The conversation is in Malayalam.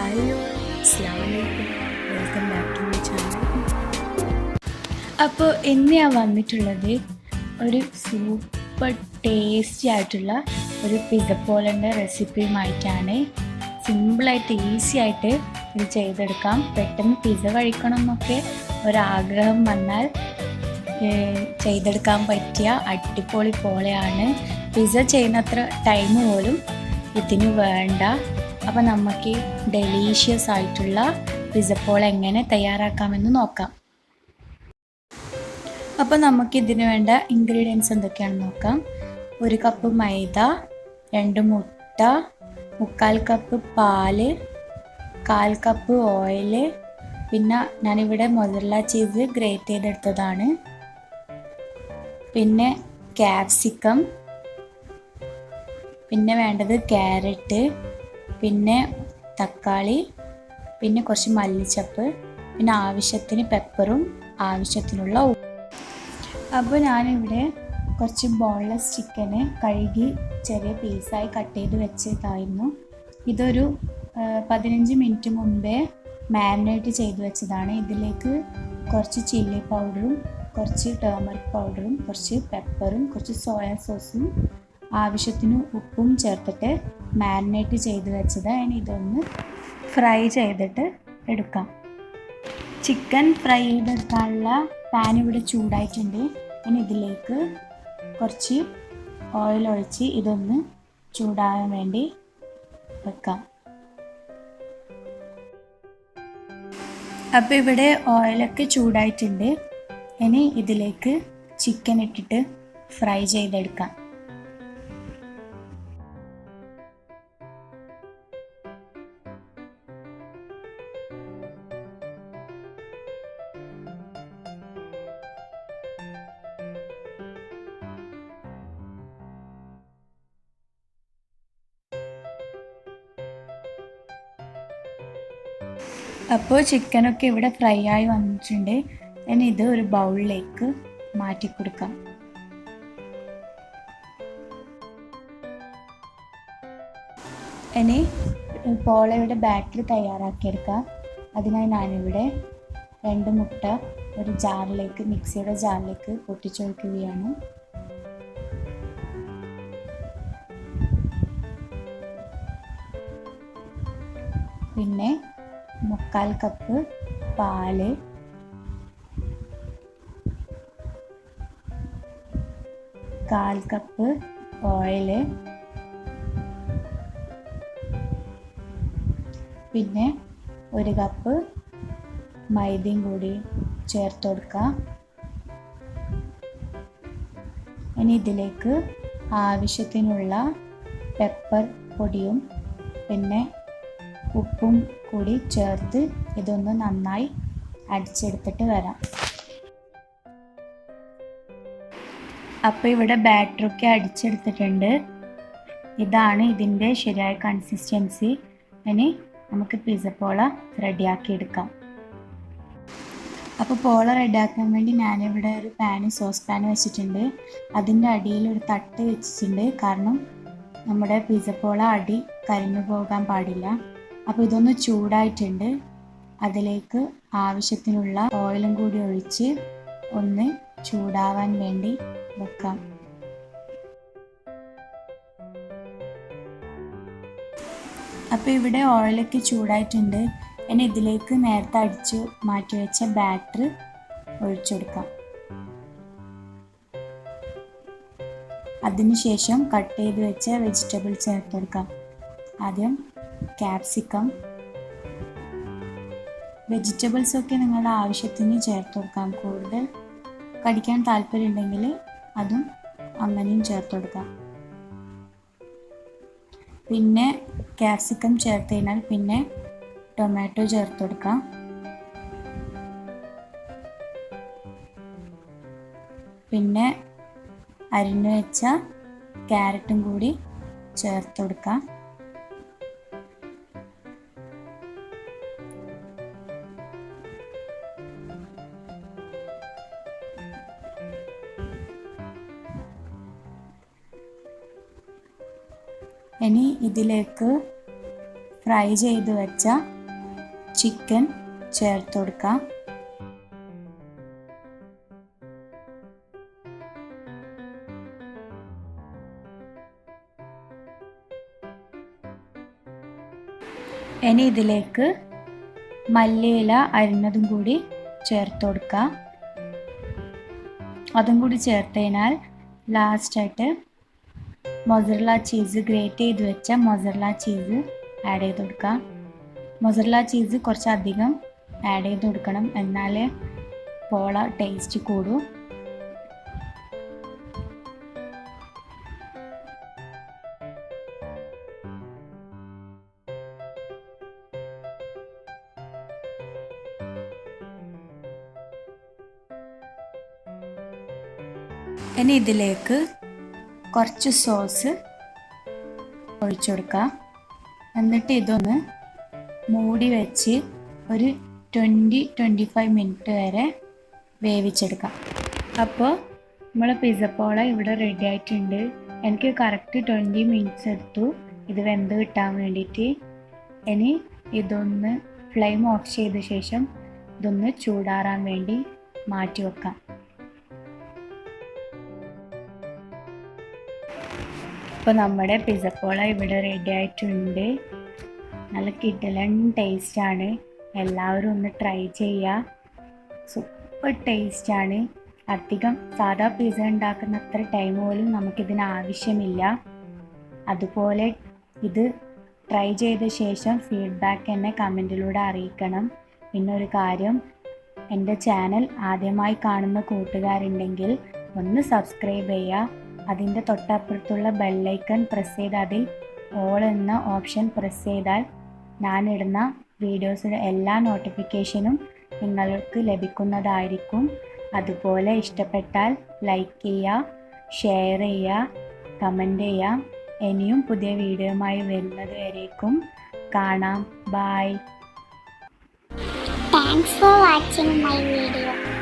ഹായ് അസ്സലാമലൈക്കും, welcome back to my channel. അപ്പോൾ ഇന്ന് ഞാൻ വന്നിട്ടുള്ളത് ഒരു സൂപ്പർ ടേസ്റ്റി ആയിട്ടുള്ള ഒരു പിസ്സ പോലൻ്റെ റെസിപ്പിയുമായിട്ടാണ്. സിമ്പിളായിട്ട് ഈസി ആയിട്ട് ഇത് ചെയ്തെടുക്കാം. പെട്ടെന്ന് പിസ്സ കഴിക്കണം എന്നൊക്കെ ഒരാഗ്രഹം വന്നാൽ ചെയ്തെടുക്കാൻ പറ്റിയ അടിപൊളി പോലെയാണ്. പിസ്സ ചെയ്യുന്നത്ര ടൈം പോലും ഇതിന് വേണ്ട. അപ്പോൾ നമുക്ക് ഡെലീഷ്യസ് ആയിട്ടുള്ള പിസ്സ പോള എങ്ങനെ തയ്യാറാക്കാമെന്ന് നോക്കാം. അപ്പോൾ നമുക്ക് ഇതിന് വേണ്ട ഇൻഗ്രീഡിയൻസ് എന്തൊക്കെയാണെന്ന് നോക്കാം. 1 കപ്പ് മൈദ, 2 മുട്ട, 3/4 കപ്പ് പാല്, 1/4 കപ്പ് ഓയിൽ, പിന്നെ ഞാനിവിടെ മൊസറല്ല ചീസ് ഗ്രേറ്റ് ചെയ്തെടുത്തതാണ്, പിന്നെ ക്യാപ്സിക്കം, പിന്നെ വേണ്ടത് ക്യാരറ്റ്, പിന്നെ തക്കാളി, പിന്നെ കുറച്ച് മല്ലിച്ചപ്പ്, പിന്നെ ആവശ്യത്തിന് പെപ്പറും ആവശ്യത്തിനുള്ള ഉപ്പ്. അപ്പോൾ ഞാനിവിടെ കുറച്ച് ബോൺലെസ് ചിക്കന് കഴുകി ചെറിയ പീസായി കട്ട് ചെയ്ത് വെച്ചതായിരുന്നു. ഇതൊരു 15 മിനിറ്റ് മുമ്പേ മാരിനേറ്റ് ചെയ്ത് വെച്ചതാണ്. ഇതിലേക്ക് കുറച്ച് ചില്ലി പൗഡറും കുറച്ച് ടേമറിക് പൗഡറും കുറച്ച് പെപ്പറും കുറച്ച് സോയാ സോസും ആവശ്യത്തിന് ഉപ്പും ചേർത്തിട്ട് മാരിനേറ്റ് ചെയ്ത് വെച്ചത്. ഇനി ഇതൊന്ന് ഫ്രൈ ചെയ്തിട്ട് എടുക്കാം. ചിക്കൻ ഫ്രൈ ചെയ്തെടുക്കാനുള്ള പാൻ ഇവിടെ ചൂടായിട്ടുണ്ട്. ഇനി ഇതിലേക്ക് കുറച്ച് ഓയിൽ ഒഴിച്ച് ഇതൊന്ന് ചൂടാകാൻ വേണ്ടി വെക്കാം. അപ്പോൾ ഇവിടെ ഓയിലൊക്കെ ചൂടായിട്ടുണ്ട്. ഇനി ഇതിലേക്ക് ചിക്കൻ ഇട്ടിട്ട് ഫ്രൈ ചെയ്തെടുക്കാം. അപ്പോൾ ചിക്കനൊക്കെ ഇവിടെ ഫ്രൈ ആയി വന്നിട്ടുണ്ട്. ഇനി ഇത് ഒരു ബൗളിലേക്ക് മാറ്റി കൊടുക്കാം. ഇനി പോളയുടെ ബാറ്റർ തയ്യാറാക്കിയെടുക്കാം. അതിനായി ഞാനിവിടെ 2 മുട്ട ഒരു ജാറിലേക്ക്, മിക്സിയുടെ ജാറിലേക്ക് പൊട്ടിച്ചൊഴിക്കുകയാണ്. പിന്നെ 3/4 കപ്പ് പാല്, 1/4 കപ്പ് ഓയില്, പിന്നെ 1 കപ്പ് മൈദയും കൂടി ചേർത്ത് കൊടുക്കാം. ഇനി ഇതിലേക്ക് ആവശ്യത്തിനുള്ള പെപ്പർ പൊടിയും പിന്നെ ഉപ്പും കൂടി ചേർത്ത് ഇതൊന്ന് നന്നായി അടിച്ചെടുത്തിട്ട് വരാം. അപ്പോൾ ഇവിടെ ബാറ്ററൊക്കെ അടിച്ചെടുത്തിട്ടുണ്ട്. ഇതാണ് ഇതിൻ്റെ ശരിയായ കൺസിസ്റ്റൻസി. ഇനി നമുക്ക് പിസ്സ പോള റെഡിയാക്കി എടുക്കാം. അപ്പോൾ പോള റെഡിയാക്കാൻ വേണ്ടി ഞാനിവിടെ ഒരു സോസ് പാൻ വെച്ചിട്ടുണ്ട്. അതിൻ്റെ അടിയിൽ ഒരു തട്ട് വെച്ചിട്ടുണ്ട്. കാരണം നമ്മുടെ പിസ്സ പോള അടി കരിഞ്ഞു പോകാൻ പാടില്ല. അപ്പോൾ ഇതൊന്ന് ചൂടായിട്ടുണ്ട്. അതിലേക്ക് ആവശ്യത്തിനുള്ള ഓയിലും കൂടി ഒഴിച്ച് ഒന്ന് ചൂടാവാൻ വേണ്ടി വെക്കാം. അപ്പോൾ ഇവിടെ ഓയിലൊക്കെ ചൂടായിട്ടുണ്ട്. ഇനി ഇതിലേക്ക് നേരത്തെ അടിച്ച് മാറ്റി വെച്ച ബാറ്റർ ഒഴിച്ചെടുക്കാം. അതിനുശേഷം കട്ട് ചെയ്ത് വെച്ച വെജിറ്റബിൾ ചേർത്തെടുക്കാം. ആദ്യം ക്യാപ്സിക്കം. വെജിറ്റബിൾസൊക്കെ നിങ്ങളുടെ ആവശ്യത്തിന് ചേർത്ത് കൊടുക്കാം. കൂടുതൽ കടിക്കാൻ താല്പര്യമുണ്ടെങ്കിൽ അതും അങ്ങനെയും ചേർത്ത് കൊടുക്കാം. പിന്നെ ക്യാപ്സിക്കം ചേർത്ത് കഴിഞ്ഞാൽ പിന്നെ ടൊമാറ്റോ ചേർത്ത് കൊടുക്കാം. പിന്നെ അരിഞ്ഞു വെച്ച ക്യാരറ്റും കൂടി ചേർത്ത് കൊടുക്കാം. ഇനി ഇതിലേക്ക് ഫ്രൈ ചെയ്ത് വെച്ച ചിക്കൻ ചേർത്ത് കൊടുക്കാം. ഇനി ഇതിലേക്ക് മല്ലിയില അരിഞ്ഞതും കൂടി ചേർത്ത് കൊടുക്കുക. അതും കൂടി ചേർത്ത് കഴിഞ്ഞാൽ ലാസ്റ്റായിട്ട് മൊസറല്ല ചീസ്, ഗ്രേറ്റ് ചെയ്ത് വെച്ച മൊസറല്ല ചീസ് ആഡ് ചെയ്ത് കൊടുക്കുക. മൊസറല്ല ചീസ് കുറച്ചധികം ആഡ് ചെയ്ത് കൊടുക്കണം, എന്നാലേ പോള ടേസ്റ്റ് കൂടൂ. ഇനി ഇതിലേക്ക് കുറച്ച് സോസ് ഒഴിച്ചു കൊടുക്കുക. എന്നിട്ട് ഇതൊന്ന് മൂടി വെച്ച് ഒരു 20-25 മിനിറ്റ് വരെ വേവിച്ചെടുക്കാം. അപ്പോൾ നമ്മളെ പിസ്സപ്പോള ഇവിടെ റെഡി ആയിട്ടുണ്ട്. എനിക്ക് കറക്റ്റ് 20 മിനിറ്റ്സ് എടുത്തു ഇത് വെന്ത് കിട്ടാൻ വേണ്ടിയിട്ട്. ഇനി ഇതൊന്ന് ഫ്ലെയിം ഓഫ് ചെയ്ത ശേഷം ഇതൊന്ന് ചൂടാറാൻ വേണ്ടി മാറ്റി വെക്കാം. ഇപ്പോൾ നമ്മുടെ പിസ്സപ്പോള ഇവിടെ റെഡി ആയിട്ടുണ്ട്. നല്ല കിടിലൻ ടേസ്റ്റാണ്. എല്ലാവരും ഒന്ന് ട്രൈ ചെയ്യുക. സൂപ്പർ ടേസ്റ്റാണ്. അധികം സാധാ പിസ്സ ഉണ്ടാക്കുന്ന അത്ര ടൈം പോലും നമുക്കിതിന് ആവശ്യമില്ല. അതുപോലെ ഇത് ട്രൈ ചെയ്ത ശേഷം ഫീഡ്ബാക്ക് എന്നെ കമൻറ്റിലൂടെ അറിയിക്കണം. പിന്നെ ഒരു കാര്യം, എൻ്റെ ചാനൽ ആദ്യമായി കാണുന്ന കൂട്ടുകാരുണ്ടെങ്കിൽ ഒന്ന് സബ്സ്ക്രൈബ് ചെയ്യുക. അതിൻ്റെ തൊട്ടപ്പുറത്തുള്ള ബെല്ലൈക്കൺ പ്രസ് ചെയ്ത് അതിൽ ഓൾ എന്ന ഓപ്ഷൻ പ്രസ് ചെയ്താൽ ഞാനിടുന്ന വീഡിയോസിൻ്റെ എല്ലാ നോട്ടിഫിക്കേഷനും നിങ്ങൾക്ക് ലഭിക്കുന്നതായിരിക്കും. അതുപോലെ ഇഷ്ടപ്പെട്ടാൽ ലൈക്ക് ചെയ്യുക, ഷെയർ ചെയ്യുക, കമൻറ്റ് ചെയ്യുക. ഇനിയും പുതിയ വീഡിയോയുമായി വരുന്നത് വരേക്കും കാണാം. By. Thanks for watching my video.